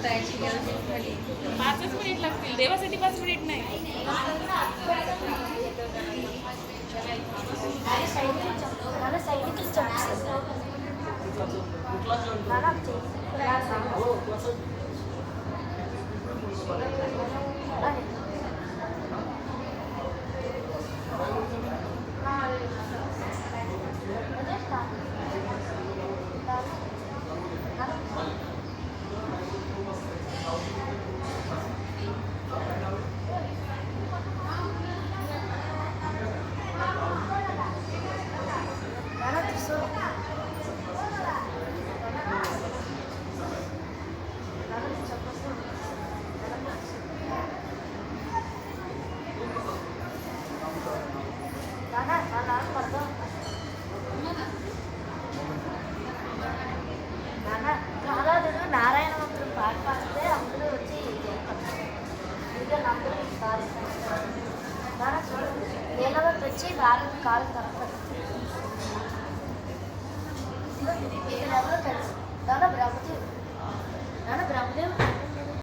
5च minute लागतील, देवासाठी 5 minute नाही. నారాయణ మంత్రం పాట పాడితే అందరూ వచ్చి చూడండి నీళ్ళలో తెచ్చి కాలు తప్పదు. ఎవరో తెలుసు బ్రహ్మదేవుడు